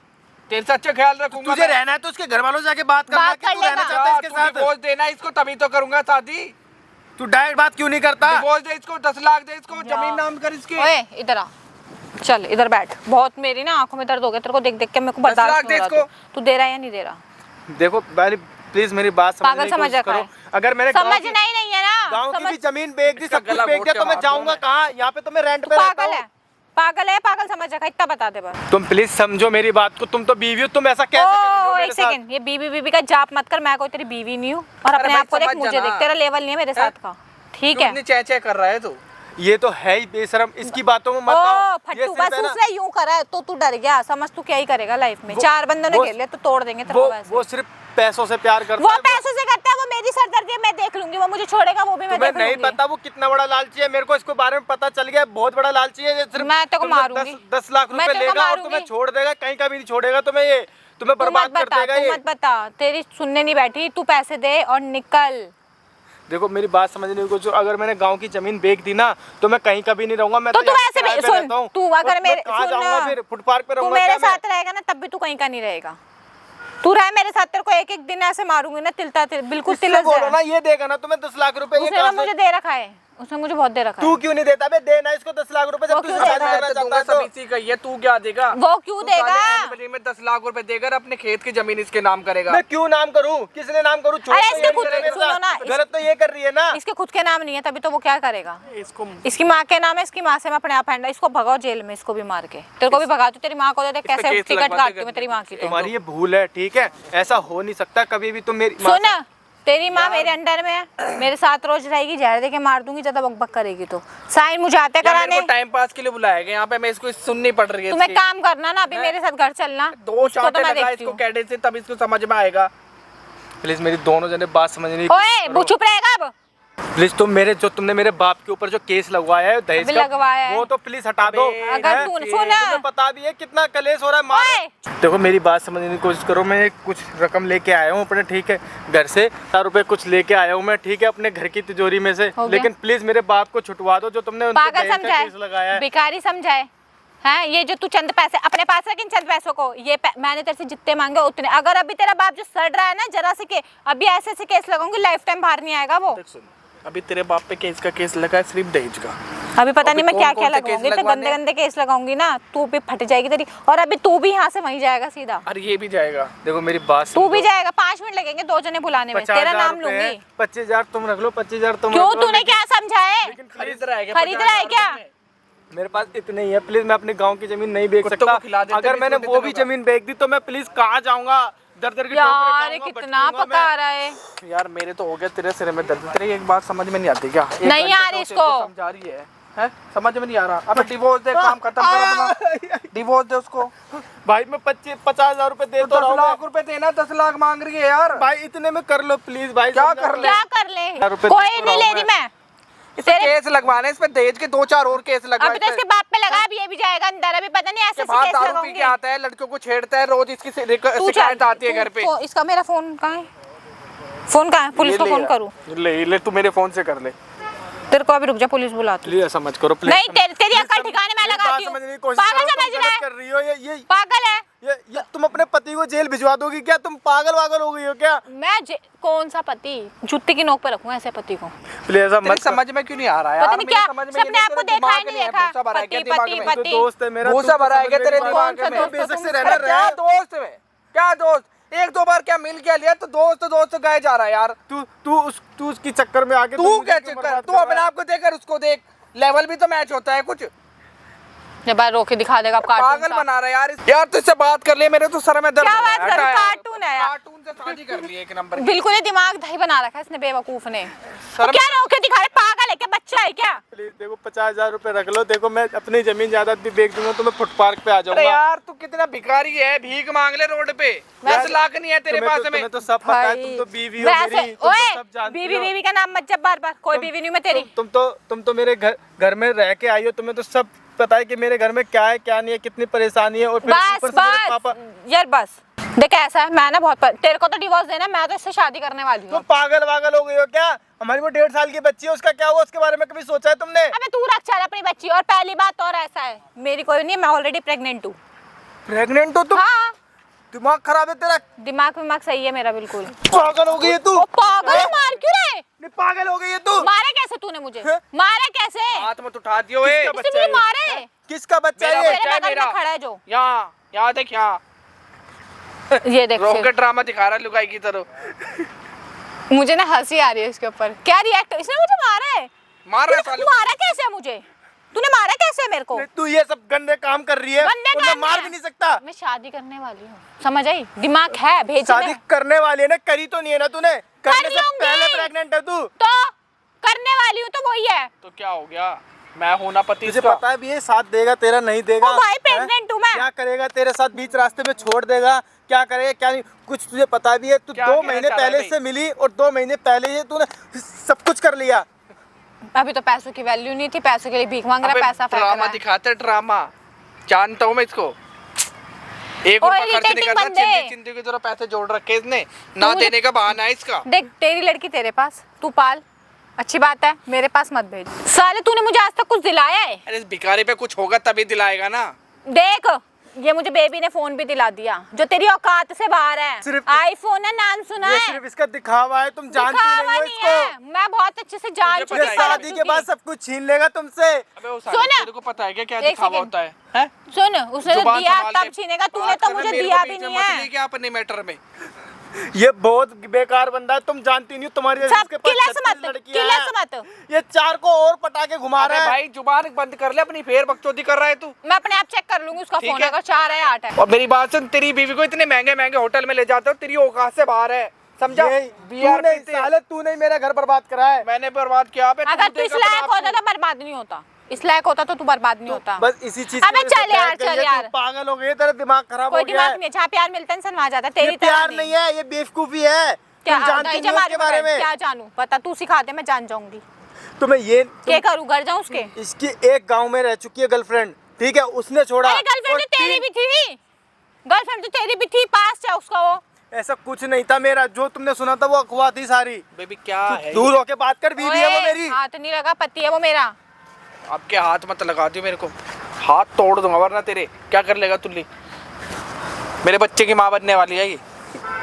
तेरे से अच्छा ख्याल रखूंगा तुझे मैं। रहना है तो उसके घर वालों से जाके बात करना बात कि कर तू रहना लेगा। चाहता है इसके तू साथ। डिवोर्स देना इसको तभी तो करूंगा शादी। तू डायरेक्ट बात क्यों नहीं करता? डिवोर्स दे इसको, 10 लाख दे इसको, जमीन नाम कर इसकी। ओए इधर आ, चल इधर बैठ। बहुत मेरी ना आंखों में दर्द हो गया तेरे को देख देख के, मेरे को 10 लाख बर्दाश्त दे नहीं हो रहा। इसको। तू दे रहा है या नहीं दे रहा? देखो पहले प्लीज मेरी बात समझने पागल की समझ कोशिश रखा करो। है। अगर मैंने गाँव की- समझना ही नहीं है ना। गाँव की समझ- भी जमीन बेच दी, इसका सब कुछ गला बेच घोट दिया, के तो मैं मार जाऊंगा दूंगा। कहाँ? यहाँ पे तो मैं रेंट तू पे रहता पागल है, हूँ। पागल है, पागल समझ रखा है, इतना बता दे बस। तुम प्लीज समझो मेरी बात को, तुम तो बीवी हो, तुम ऐसा कैसे कर रही हो ओ मेरे एक साथ? सेकंड, ये बीवी बीवी का जाप मत कर। मैं कोई तेरी बीवी नहीं हूँ। और अपने भाई आप को देख, समझ मुझे जाना। देख, तेरा लेवल नहीं है मेरे साथ का, ठीक तू है? इतनी चै कर रहा है तू। ये तो है ही बेशरम, इसकी बातों में मत ओ आओ। ये फट्टू, सिर्फ बस है ना, उसने यूं करा है तो तू डर गया। समझ तू क्या ही करेगा लाइफ में। 4 बंदों ने वो- घेर लिया तो तोड़ देंगे तेरे को वैसे। वो सिर्फ पैसों से प्यार करता वो है। पैसों से करता है, वो मेरी सरदर्दी है, मैं देख लूंगी। वो मुझे छोड़ेगा, वो भी मैं तुम्हें देख नहीं लूंगी। पता वो कितना बड़ा लालची है, मेरे को इसके बारे में पता चल गया, बहुत बड़ा लालची है। ये सिर्फ मैं तेरे को तुमसे मारूंगी। 10 लाख मैं रुपए तेरे को लेगा और मारूंगी। तुम्हें छोड़ देगा, कहीं का भी नहीं छोड़ेगा तुम्हें। ये तुम्हें तू बर्बाद मत कर बता, देगा तू ये। मत बता, तेरी सुनने नहीं बैठी। तू पैसे दे और निकल। देखो मेरी बात समझने की कोशिश, अगर मैंने गांव की जमीन बेच दी ना तो मैं कहीं कभी नहीं रहूंगा। मैं तो तू यहाँ ऐसे किराए भी पे सुन, रहता हूँ। तू और अगर मैं मेरे कहाँ जाऊंगा सुन, फिर? फुटपाथ पे तू रहूंगा मेरे क्या मैं? साथ रहेगा ना तब भी तू कहीं का नहीं रहेगा। तू रह मेरे साथ, तेरे को एक एक दिन ऐसे मारूंगी ना, तिलता तिल, बिल्कुल इससे तिलक बोलो जाए। ना, ये देगा ना तुम्हें 10 लाख रुपए। ये उसने ना कहाँ से- मुझे दे रखा है, उसने मुझे बहुत दे रखा है। तू क्यों नहीं देता बे? देना इसको 10 लाख रुपए, वो जब तू क्यों शादी देगा? करना मैं तो चाहता दूंगा, है सब तो। इसी का ही है, तू क्या देगा? वो क्यों तू साले देगा? एनिवर्सरी में 10 लाख रुपए देगा और अपने खेत की जमीन इसके नाम करेगा। मैं क्यों नाम करूं? किसने नाम करूं? छोड़ अरे तो इसके ये खुद- करे मेरे सुनो साथ। ना, गलत तो ये कर रही है ना। इसके खुद के नाम नहीं है, तभी तो वो क्या करेगा? इसको इसकी माँ के नाम है, इसकी माँ से मैं अपने आप हैंडल। इसको भगाओ जेल में, इसको भी मार के। तेरे को भी भगा दूं, तेरी माँ को दे दे, इस पे कैसे केस टिकट लगवा काटती देगा। हूँ मैं तेरी माँ की। तो तुम्हारी ये भूल है, ठीक है? ऐसा हो नहीं सकता कभी भी। तुम मेरी माँ सुन, तेरी माँ मेरे अंडर में है, मेरे साथ रोज रहेगी, जहर दे के मार दूंगी ज्यादा बकबक करेगी तो। साइन मुझे आते या मेरे कराने। को टाइम पास के लिए बुलाया गया यहाँ पे, मैं इसको सुननी पड़ रही है। तुम्हें इसकी। काम करना ना, अभी मेरे साथ घर चलना। 2 उसको चांटे तो मैं लगा देखती इसको हूँ। कैडे से, तब इसको समझ में आएगा। प्लीज मेरी दोनों जने बात समझने की ओए कोशिश वो करो। चुप रहेगा अब। प्लीज तुमने मेरे बाप के ऊपर जो केस लगवाया है दहेज अभी का, लगवाया है। वो तो प्लीज हटा दो। अगर हैं? तू- सुन। तुम्हें पता भी है कितना कलेश हो रहा है मार। ओए! देखो मेरी बात समझने की कोशिश करो। मैं कुछ रकम लेके आया हूँ अपने, ठीक है, घर से 4 रुपए कुछ लेके आया हूँ मैं, ठीक है, अपने घर की तिजोरी में से। हो गया? लेकिन प्लीज मेरे बाप को छुटवा दो, जो तुमने उन पे पागल दहेज का केस लगाया समझाए, है। भिखारी समझाए हैं? ये जो तू चंद पैसे अपने पास रख, इन चंद पैसों को, ये मैंने तेरे से जितने मांगे उतने। अगर अभी तेरा बाप जो सड़ रहा है ना जरा से के, अभी ऐसे केस लगाऊंगी, लाइफ टाइम बाहर नहीं आएगा वो। देख सुन, अभी तेरे बाप पे केस का केस लगा है, सिर्फ दहेज का। अभी पता नहीं मैं क्या क्या कौन-कौन से केस लगाऊंगी, तो लगवाने गंदे गंदे केस लगाऊंगी ना, तू भी फट जाएगी तेरी। और अभी तू भी यहाँ से वहीं जाएगा सीधा, अरे ये भी जाएगा। देखो मेरी बात तू सुन भी लो। जाएगा। 5 मिनट लगेंगे 2 जने बुलाने में, तेरा नाम लूंगी। 25,000 तुम रख लो, 25,000 तुम क्यों, रख लो, तूने लेकिन क्या समझा है? खरीद रहा है क्या? खरीद रहा है क्या? मेरे पास इतने ही है, प्लीज मैं अपने गांव की जमीन नहीं बेच कुत्तों सकता। को खिला देते अगर बीच मैंने में वो भी कितने जमीन बेच दी तो मैं प्लीज कहाँ जाऊंगा? दर दर की यार ठोकरें ये खाऊंगा, कितना भटकूंगा पका मैं। रहा है। यार मेरे तो हो गया, तेरे सिर में दर्द। तेरी एक बात समझ में नहीं आती क्या? एक नहीं घंटे आ से रही तेरे को इसको। समझा रही है? समझ में नहीं आ रहा। अब डिवोर्स दे, काम खत्म कर अपना, डिवोर्स दे उसको। भाई मैं 50,000 रुपए दे तो तो 10 रहा हूँ लाख रुपए देना, 10 लाख मांग रही है यार। भाई इतने में कर लो प्लीज भाई। क्या समझाओ। कर ले? क्या कर ले? रुपए कोई तो नहीं ले रहा रही हूँ मैं। इस पे केस लगवाने, इस पे दहेज के 2-4 और केस लगवाए। अभी तो इसके बाप पे लगा, अब ये भी जाएगा अंदर। अभी पता नहीं ऐसे बाहर केस दारू पी लगाऊंगी। के आता है, लड़कियों को छेड़ता है, रोज इसकी तू शिकायत चल, आती है तू घर पे। इसका मेरा फोन कहाँ है? फोन कहाँ है? पुलिस को फोन करूँ? ले तू मेरे फोन से कर ले। तेरे को अभी रुक जा, पुलिस बुलाती हूँ। प्लीज समझ करो प्लीज। नहीं तेरी अकल ठिकाने में लगाती हूँ। समझने की कोशिश पागल करो, समझ तुम रहा गलत है? कर रही हो। ये पागल है? ये तुम अपने पति को जेल भिजवा दोगी क्या? तुम पागल वागल हो गई हो क्या? कौन सा पति? जुत्ती की नोक पे रखूँ ऐसे पति को? प्लीज ऐसा तेरी मत समझ में क्यों नहीं आ रहा यार? पता नहीं मेरी क्या समझ में ये सबने नहीं, आपको तेरे देखा ही दिमाग नहीं में है, देखा। भूसा भरा है क्या पति दिमाग पति में? तो पति। दोस्त है मेरा। भूसा भरा है क्या तेरे कौन दिमाग सा में? दोस्त? बेशक से तुम रहना अरे क्या दोस्त है? क्या दोस्त? 1-2 बार क्या मिल क्या लिया तो दोस्त गए जा रहा है यार। तू उसकी चक्कर में आके तू मुझे क्या क्यों चक्कर? बर्बाद तू कर अपने रहा है? आप को देख और उसको देख, लेवल भी तो मैच होता है कुछ। ये बार रोके दिखा देगा कार्टून पागल सा। बना रहा है यार। यार तुझसे बात कर ले, मेरे तो सर में दर्द क्या हो रहा बात है। करूं? हटा यार। कार्टून है यार। कार्टून से शादी कर ली एक नंबर की। बिल्कुल ही दिमाग दही बना रखा है इसने बेवकूफ ने। शर्म- तो क्या रोके दिखा रहे? पागल है क्या? बच्चा है क्या? प्लीज देखो 50,000 रुपए रख लो। देखो मैं अपनी जमीन जायदाद भी बेच दूंगा तो मैं फुटपाथ पे आ अरे जाऊंगा। यार तू कितना भिखारी है, भीख मांग ले रोड पे। 10 लाख नहीं है तेरे पास में। तुम्हें तो सब पता है। तुम तो बीवी हो वैसे मेरी। तुम तो ओए सब जानती बीवी हो। बीवी का नाम मत जब बार कोई बीवी नहीं मैं तेरी। तुम तो मेरे घर में रह के आई हो। तुम्हें तो सब पता है कि मेरे घर में क्या है क्या नहीं है, कितनी परेशानी है। और फिर बस ऊपर से मेरे पापा। यार बस देख ऐसा है, मैं ना तेरे को तो डिवोर्स देना, मैं तो इससे शादी करने वाली तुम हूँ। पागल वागल हो गई हो क्या? हमारी वो 1.5 साल की बच्ची है, उसका क्या हुआ? उसके बारे में कभी सोचा है तुमने? अबे तू रख चल अपनी बच्ची। और पहली बात और ऐसा है, मेरी कोई नहीं है, मैं ऑलरेडी प्रेग्नेंट हूँ। प्रेग्नेंट हो तुम? हाँ दिमाग खराब है तेरा। दिमाग सही है मेरा बिल्कुल। पागल हो गई है तू। ओ पागल है, मार क्यों रहे? नहीं पागल हो गई है तू। मारा कैसे तूने मुझे? हैं? मारा कैसे? हाथ मत उठा दियो ए। किसका इसने मुझे मारे। किसका बच्चा मेरा है ये? बच्चा मेरे है बगल मेरा। में खड़ा है जो। यहाँ देख, यहाँ ये देख रॉकेट ड्रामा दिखा रहा है लुगाई की तरह। मुझे ना हंसी आ रही है इसके ऊपर। क्या रिएक्ट? इसने मुझे मारा है। मार रहा है साले को। मारा कैसे है मुझे? तूने मारा कैसे है मेरे को? तू ये सब गंदे काम कर रही है। गंदे और मैं काम मार है। भी नहीं सकता। मैं शादी करने वाली हूँ, समझ आई? दिमाग है, भेज शादी करने वाली है ना? करी तो नहीं है ना तूने? करने से लूंगी। पहले प्रेग्नेंट है तू। तो करने वाली हूँ तो वही है। तो क्या हो गया? मैं हूं ना पति तुझे इसका। पता है भी ये साथ देगा तेरा नहीं देगा। ओ भाई, हैं? प्रेग्नेंट हूँ मैं। क्या करेगा तेरे साथ? बीच रास्ते में छोड़ देगा? क्या करेगा क्या नहीं कुछ तुझे पता भी है? तू क्या 2 कहना महीने चाह रहा है पहले भाई? से मिली और 2 महीने पहले ही तूने सब कुछ कर लिया। अभी तो पैसों की वैल्यू नहीं थी, पैसों के लिए भीख मांग रहा है, पैसा फेंक ड्रामा रहा है। दिखाते हैं, ड्रामा जानता हूँ मैं इसको। एक ओए, रुपया खर्च नहीं irritating करना, बंदे। चिंदी की तरह पैसे जोड़ रखे इसने, ना मुझे- देने का बहाना है इसका। देख तेरी लड़की तेरे पास, तू पाल, अच्छी बात है, मेरे पास मत भेज। साले तूने मुझे आज तक कुछ दिलाया है? अरे इस भिखारी पे कुछ होगा तभी दिलाएगा ना। देख ये मुझे बेबी ने फोन भी दिला दिया जो तेरी औकात से बाहर है। सिर्फ- आईफोन है, नाम सुना ये है? सिर्फ इसका दिखावा है। तुम जानती दिखावा नहीं हो नहीं है, इसको। मैं बहुत अच्छे से जान मुझे चुकी पता ये है, समझ शादी के चुकी। बाद सब कुछ छीन लेगा तुमसे। अबे वो सुन। साले तेरे को पता है क्या क्या एक दिखावा सेकंड। होता है? हैं? सुन उसने तो जुबान दिया संभाल तब के छीनेगा, तूने बात तो कर, मुझे मेरे को दिया बीच भी में नहीं मत है। ले क्या अपने मैटर में। ये बहुत बेकार बंदा है। तुम जानती नहीं हो तुम्हारी सब जिसके पास किलस 36 मत, लड़कियां किलस हैं। मत। ये 4 को और पटा के घुमा अरे रहा है। भाई जुबान बंद कर ले अपनी, फेर बकचोदी कर रहा है तू। मैं अपने आप चेक कर लूंगी उसका ठीक फोन है। अगर 4 है 8 है। और मेरी बात सुन, तेरी बीवी को इतने महंगे महंगे होटल में ले जाते हो, तेरी औकात से बाहर है, समझा? बियर तूने पीते हैं। साले तूने मेरा घर बर्बाद करा है। मैंने बर्बाद किया। अबे अगर तू देख इस अपने लायक आप होता को। तो बर्बाद नहीं होता, इस लायक होता तो तू बर्बाद नहीं होता। बस इसी चीज अबे की वजह से चल यार, बैठ गई चल है, यार। तू पागल हो गई है, तेरा दिमाग खराब कोई हो गया दिमाग है। नहीं है, जहाँ प्यार मिलता है इंसान वहाँ जाता है। ये तेरी तरह प्यार नहीं है, ये बेवकूफी है। क्या तुम जानती नहीं हो इसके बारे में। क्या जानू? पता तू सिखा दे, मैं जान जाऊंगी। तुम्हें ये क्या करूँ? घर जाऊँ उसके? इसकी एक गांव में रह चुकी है गर्लफ्रेंड, ठीक है? उसने छोड़ा। अरे गर्लफ्रेंड और तो तेरी तीन- भी थी, गर्लफ्रेंड तो तेरी भी थी, पास था उसका वो। ऐसा कुछ नहीं था मेरा, जो तुमने सुना था वो अफवाह थी सारी। बेबी क्या है? दूर होके बात कर, बीवी है वो ओए, मेरी। हाथ नहीं लगा, पति है वो मेरा। आपके हाथ मत लगा दियो मेरे को, हाथ तोड़ दूंगा वरना तेरे। क्या कर लेगा तुल्ली? मेरे बच्चे की माँ बनने वाली है ये।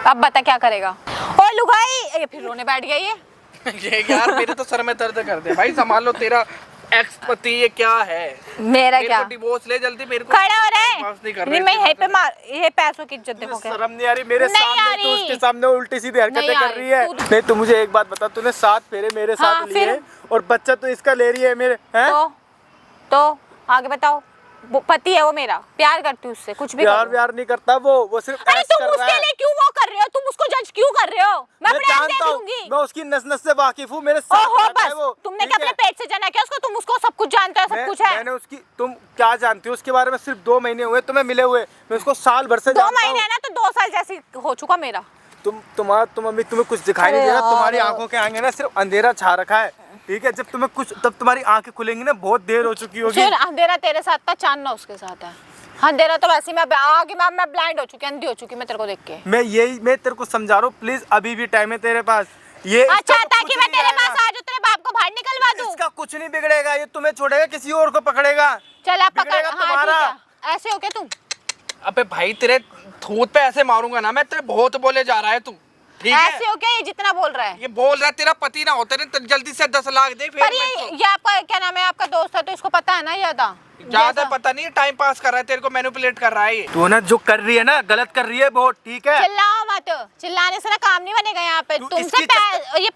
अब बता क्या करेगा? और लुगाई, ये फिर रोने बैठ गया ये। ये यार मेरे तो सर में दर्द कर दे भाई, संभाल लो तेरा एक्स पति ये क्या है। मेरा क्या डिवोर्स ले जल्दी, मेरे को खड़ा हो पास नहीं रहे कर नहीं, मैं यहीं पे मार, ये पैसों की इज्जत देखो क्या। शर्म नहीं आ रही मेरे नहीं सामने, आ तू रही। उसके सामने उल्टी सीधी हरकतें नहीं आ कर रही है। रही, तू- नहीं तू मुझे एक बात बता, तूने 7 फेरे मेरे हाँ, साथ लिए फिर? और बच्चा तो इसका ले रही है मेरे, हैं? तो आगे बताओ। वो पति है वो मेरा, प्यार करती हूँ उससे, कुछ भी प्यार करो। व्यार नहीं करता वो सिर्फ अरे ऐश तुम कर रहा उसके है। लिए क्यों वो कर रहे हो, तुम उसको जज क्यों कर रहे हो? मैं अपने आप देख जानता हूँ, लूंगी। मैं उसकी नस नस से वाकिफ हूँ, मेरे साथ ओहो रहता है बस, वो, तुमने ठीक क्या है? अपने पेट से जना क्या उसको? तुम उसको सब कुछ जानते हो, सब कुछ है। मैंने उसकी, तुम क्या जानती हो उसके बारे में? सिर्फ 2 महीने हुए तुम्हें मिले हुए, मैं उसको साल भर से 2 जानता महीने हूँ। है ना, तो 2 साल जैसी हो चुका मेरा। तुम अम्मी तुम्हें कुछ दिखाई नहीं अरे दे रहा, तुम्हारी यार। आंखों के आगे ना सिर्फ अंधेरा छा रखा है, ठीक है? जब तुम्हें कुछ, तब तुम्हारी आंखें खुलेंगी ना, बहुत देर हो चुकी होगी। सुन, अंधेरा तेरे साथ था, चांदना उसके साथ है। अंधेरा तो वैसे मैं आगे मैं ब्लाइंड हो चुकी, अंधी हो चुकी मैं तेरे को देख के। मैं तेरे को समझा रहा हूँ, प्लीज अभी भी टाइम है तेरे पास। ये अच्छा, इसका तो ताकि कुछ मैं नहीं तेरे आएगा। पास आ जाऊं, तेरे बाप को बाहर निकलवा दूं। इसका कुछ नहीं बिगड़ेगा, ये तुम्हें छोड़ेगा, किसी और को पकड़ेगा। चल अब पकड़। बिगड़ेगा हाँ तुम्हारा। ठीक है, ऐसे हो क्या तुम? अबे भाई तेरे थूत पे ऐसे मारूंगा ना मैं, तेरे बहुत बोले जा रहा है तू, ठीक है? ऐसे हो क्या? ये जितना बोल रहा है। ये बोल रहा है तेरा पति ना होता नहीं तो जल्दी से 10 लाख दे फिर पर मैं इसको- ये आपका क्या नाम है, आपका दोस्त है तो इसको पता है ना ज्यादा। ज्यादा पता नहीं, टाइम पास कर रहा है, तेरे को मैनिपुलेट कर रहा है ये। तू ना जो कर रही है ना, गलत कर रही है बहुत, ठीक है? चिल्लाओ मत, चिल्लाने से ना काम नहीं बनेगा यहाँ पे। तू तुमसे इसकी ये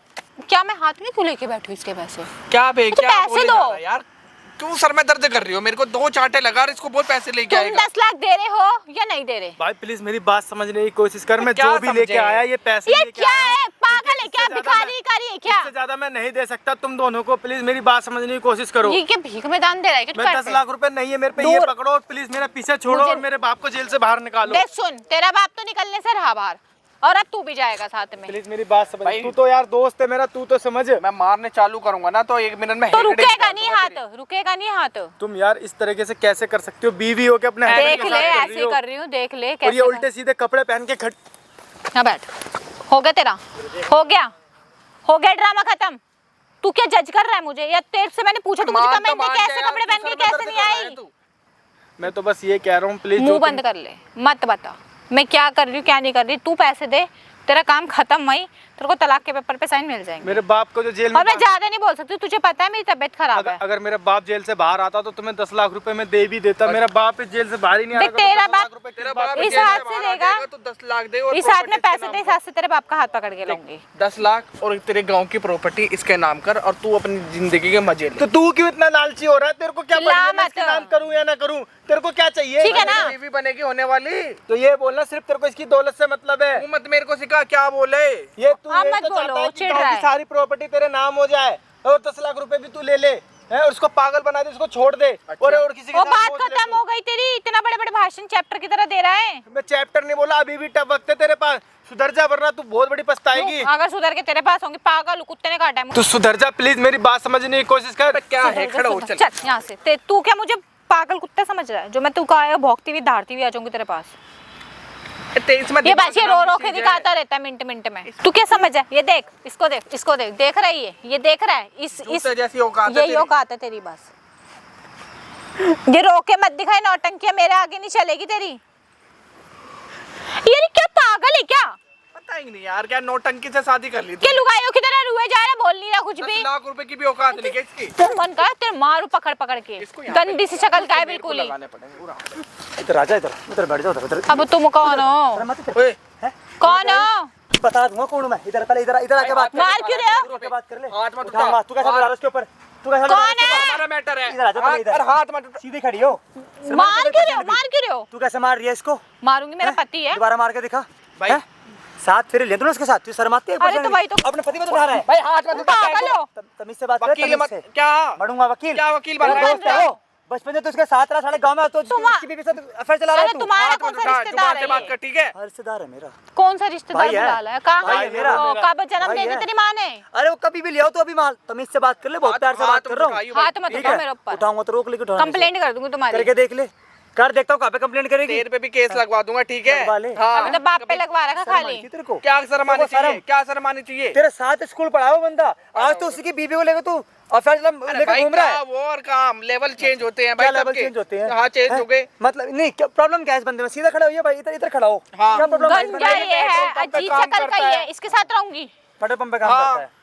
क्या मैं हाथ में क्यों लेके बैठी हूँ इसके पैसे? क्या बे तो क्या पैसे बोले दो। जा रहा है यार? क्यों सर में दर्द कर रही हो? मेरे को 2 चांटे लगा और इसको बोल पैसे लेके तुम आएगा। 10 लाख दे रहे हो या नहीं दे रहे? भाई प्लीज मेरी बात समझने की कोशिश कर, मैं क्या जो भी लेके समझे? आया ये पैसे ये लेके क्या आया हूं। है, पागल है इससे क्या, ज्यादा भिखारी मैं- कारी है क्या? इससे ज्यादा मैं नहीं दे सकता तुम दोनों को, प्लीज मेरी बात समझने की कोशिश करो। ये क्या भीख में दान दे रहा है क्या? मैं 10 लाख रुपए नहीं है मेरे पे, ये दूर। पकड़ो और प्लीज मेरा पीछे छोड़ो मुझे- और मेरे बाप को जेल से बाहर निकालो। देख सुन, तेरा बाप तो निकलने से रहा बाहर, और अब तू भी जाएगा साथ में। प्लीज मेरी बात समझ, भाई- तू तो यार दोस्त है मेरा, तू तो समझ। मैं मारने चालू करूंगा ना तो 1 मिनट में तो हेकड़े रुकेगा निकाल नहीं दूंगा हाथ, तेरी। रुकेगा नहीं हाथ। तुम यार इस तरीके से कैसे कर सकती हो? बीवी हो के अपने husband देख के ले, साथ कर ऐसे रही ही हो। कर रही हूँ, देख ले और ये कैसे उल्टे सीधे कपड़े पहन के हाँ बैठ। हो गया तेरा, हो गया ड्रामा खत्म। तू क्या जज कर रहा है मुझे, या तेरे से मैंने पूछा तो मुझे मान कमेंट मान में के कैसे यार, कपड़े तू पहन सर के में कैसे दर्द नहीं कर रहा है आई? तू। मैं तो बस ये कह रहा हूँ, प्लीज मुंह बंद कर ले, मत बता मैं क्या कर रही हूँ क्या नहीं कर रही। तू पैसे दे, तेरा काम खत्म, वही तेरे को तलाक के पेपर पे साइन मिल जाएंगे। मेरे बाप को जो जेल में और मैं ज्यादा नहीं बोल सकती, तुझे पता है मेरी तबीयत खराब है। अगर मेरा बाप जेल से बाहर आता तो तुम्हें 10 लाख रुपए में दे भी देता। मेरा बाप इस जेल से बाहर ही नहीं आ देख, रहा। तेरा 10 लाख बाप- रुपए किस तेरा बात बाप के? इस जेल से हाथ से बाहर आ देगा, जाएगा तो 10 लाख दे और इस हाथ में property पैसे इसके दे, नाम इस हाथ से तेरे बाप का हाथ पकड़ के लाऊंगी। 10 लाख और तेरे गांव की प्रॉपर्टी इसके नाम कर और तू अपनी जिंदगी के मजे ले। तो तू क्यों इतना लालची हो रहा है? तेरे को क्या चिल्ला पता है मैं मत। इसके नाम करूं या ना करूं? तेरे को क्या चाहिए? ठीक है ना? बीवी बनेगी होने वाली। तो ये बोलना सिर्फ तेरे को इसकी दौलत से मतलब है। तू मत मेरे को सिखा क्या बोले। ये तू आप ये मत तो बोलो, चाहता है कि चिढ़ गांव रहा की है। सारी प्रॉपर्टी तेरे नाम हो जाए और 10 लाख रुपए भी तू ले ले, है? और उसको पागल बना दे, उसको छोड़ दे और किसी के वो साथ बात मौज ले खत्म तू। हो गई तेरी, इतना बड़े बड़े भाषण चैप्टर की तरह दे रहा है। मैं चैप्टर नहीं बोला, अभी भी टफ वक्त है तेरे पास। सुधर जा वरना तू बहुत बड़ी पछताएगी। अगर सुधर के तेरे पास होंगे, पागल हूँ, कुत्ते ने काटा है मुझे। तू सुधर जा प्लीज, मेरी बात समझने की कोशिश कर। क्या है, सुधर, खड़ा हो सुधर। चल। चल यहाँ से। तू क्या मुझे पागल कुत्ते समझ रहा है जो मैं तू का भौंकती हुई धारती हुई आ जाऊंगी तेरे पास? ये बस ये रो रो के दिखाता रहता है मिनट मिनट में। तू क्या समझ है? ये देख, इसको देख, इसको देख, देख रही है, ये देख रहा है, इस जैसी औकात है यही तेरी। औकात है तेरी बस। ये रो के मत दिखाई, नौटंकी मेरे आगे नहीं चलेगी तेरी। यार क्या पागल है क्या? पता ही नहीं यार, क्या नौटंकी से शादी कर ली क्या लुगाइयों की तरह रुए जा रहा, बोल नहीं रहा कुछ 10 भी। लाख रुपए की भी औकात नहीं है इसकी। तू मन कर तेरे मारू पकड़ पकड़ के, इसको यहाँ पे- गंदी सी शक्ल का है मेरे को बिल्कुल ही। लगाने पड़ेंगे पूरा। इधर आ जा, इधर बैठ जाओ, इधर अब तुम कौन हो? मत इधर। ओए कौन हो? बता दूंगा कौन हूं मैं। इधर पहले इधर आके बात कर। मार क्यों रहे हो? इधर आके बात कर ले। हाथ मत उठा, उठा। तू कैसे बुला रहा है उसके ऊपर? तू कैसे कौन बुला रहा है? है? हमारा मैटर है। इधर आ जा पहले, इधर। अरे हाथ मत उठा। सीधी खड़ी हो। मार क्यों रहे हो? मार क्यों रहे हो? तू कैसे मार रही है इसको? मारूंगी, मेरा हैं? पति है। दोबारा मार के दिखा भाई। हैं? 7 फेरे ले तूने उसके साथ, तू शर्माती है? अरे तो भाई तो अपने पति पे तो उठा रहा है। भाई हाथ मत उठा। पागल हो? तमीज से बात कर, वकील तमीज मत से। क्या मरूंगा वकील। क्या वकील बन तेरा रहा है? दोस्त है वो। बचपन से तो उसके साथ रहा, साले गांव में तो तुम- उसकी बीवी से अफेयर चला रहा है अरे तू। तुम्हारा हाथ कौन मत सा उठा, रिश्तेदार जुबान से है बात ये? कर, ठीक है? हाँ, रिश्तेदार है मेरा। कौन सा रिश्तेदार भाई है। बुला लाया? कहाँ भाई है मेरा। कब जन्म भाई दे दी है। तेरी माँ ने? अरे वो कभी भी ले आओ तो अभी माल तमीज से बात कर ले, बहुत प्यार से बात कर रहा हूँ। हाथ मत ठीक उठाओ है? मेरे ऊपर, उठाऊंगा तो रोक लेके उठाने से। कंप्लेंट कर दूंगी तुम्हारी। करके देख ले, कर देखता हूँ कहाँ पे कंप्लेंट करेगी। तेरे पे भी केस लगवा दूंगा, ठीक है? लगवा ले। हाँ। अभी तो बाप पे लगवा रखा शर्म आई खाली। थी तेरे को? क्या शर्म आनी तेरे को चाहिए? शर्म? क्या शर्म आनी चाहिए? तेरे साथ स्कूल पढ़ा वो बंदा, आज तो उसकी बीवी को लेकर तू अफेयर अरे लेकर भाई घूम रहा क्या है। वो और काम लेवल चेंज होते हैं भाई, क्या लेवल सबके। चेंज होते हैं? हाँ चेंज हैं? हो गए। मतलब नहीं, क्या प्रॉब्लम क्या है इस बंदे में? सीधा खड़ा होइए भाई, इधर खड़ा हो। हाँ। क्या प्रॉब्लम है इस बंदे गंजा में? ये है, पेट्रोल पंप पे अजीब काम शक्ल करता का ये है। है, इसके साथ रहूंगी। पेट्रोल पंप पे काम हाँ। करता है।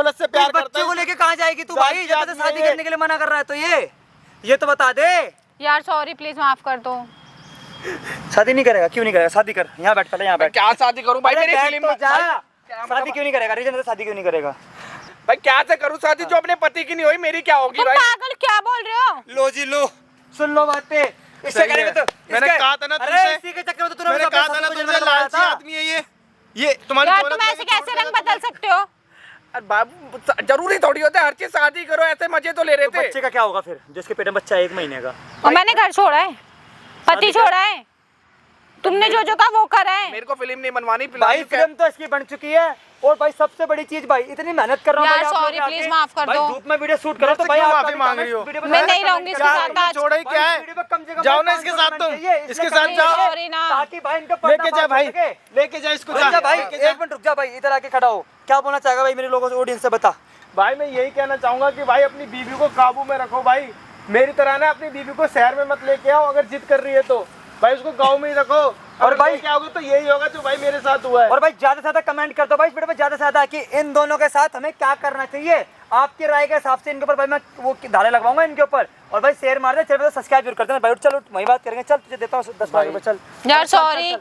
दौलत से प्यार करता बच्चे है। को लेके कहाँ जाएगी तू भाई, जब तक शादी करने के लिए मना कर रहा है तो ये ये तो बता दे। यार सॉरी प्लीज माफ कर दो। शादी नहीं करेगा? क्यों नहीं करेगा? शादी कर, यहाँ बैठ, पहले यहाँ मैं बैठ। क्या शादी करूं भाई? अरे मेरी बैठ फिल्म तो जा। भाई, शादी क्यों नहीं करेगा? रीजन बता, शादी क्यों नहीं करेगा? भाई क्या से करूं शादी जो अपने पति की नहीं हुई, मेरी क्या होगी तुम भाई? पागल क्या बोल रहे हो? लो जी लो, सुन लो बातें। इससे सही करेंगे है। तो मैंने इसके- कहा था ना अरे तुमसे। इसी के चक्कर में तो तूने मैंने मुझे कहा अपने था ना साथ तुमसे, में लगाया लालची था। आदमी है ये तुम्हारी यार दौलत तुम ऐसे लेके कैसे छोड़ रंग देगा बदल सकते हो? अरे बाबू जरूरी थोड़ी होता है हर चीज शादी करो, ऐसे मजे तो ले रहे तो थे। बच्चे का क्या होगा फिर, जिसके पेट में बच्चा है 1 महीने का? और मैंने घर छोड़ा है, पति छोड़ा है, तुमने जो कहा वो करा है। मेरे को फिल्म नहीं बनवानी, भाई फिल्म तो इसकी बन चुकी है। और भाई सबसे बड़ी चीज भाई, इतनी मेहनत कर रहा हूँ यार, भाई आप लोगों sorry, के आगे। please माफ कर भाई दो। धूप में वीडियो शूट करो तो मेरे से भाई क्यों आप माफी आगे मांग comment रही हो? वीडियो पे मैं comment नहीं रहूंगी इसके क्या साथ तुमने आज। छोड़ा ही क्या है? वीडियो पे कम से कम जाओ ना 500 इसके साथ comment तुम। चाहिए, इसके इसलिए साथ comment जाओ। चाहिए, Sorry ना। ताकि भाई इनको लेके जा पर्दा भाई, मार सके। लेके जा इसको रुक जा भाई, लेके जा। 1 मिनट रुक जा भाई, इधर आके खड़ा हो। क्या बोलना चाहेगा भाई मेरे लोगों से, ऑडियंस से बता। भाई मैं यही कहना चाहूंगा कि भाई अपनी बीवी को काबू में रखो भाई। मेरी तरह ना अपनी बीवी को शहर में मत लेके आओ, अगर जिद कर रही है तो भाई उसको गांव में ही रखो। और भाई क्या होगा तो यही होगा जो भाई मेरे साथ हुआ है। और भाई ज्यादा से ज्यादा कमेंट कर दो भाई इस वीडियो पे, ज्यादा से ज्यादा कि इन दोनों के साथ हमें क्या करना चाहिए। आपकी राय के हिसाब से इनके ऊपर भाई मैं वो धारे लगवाऊंगा इनके ऊपर। और भाई शेयर मार दे, चैनल को सब्सक्राइब जरूर करते हैं भाई। चलो वही बात करेंगे, चल तुझे देता हूँ 10 लाख रुपए, चल यार सॉरी।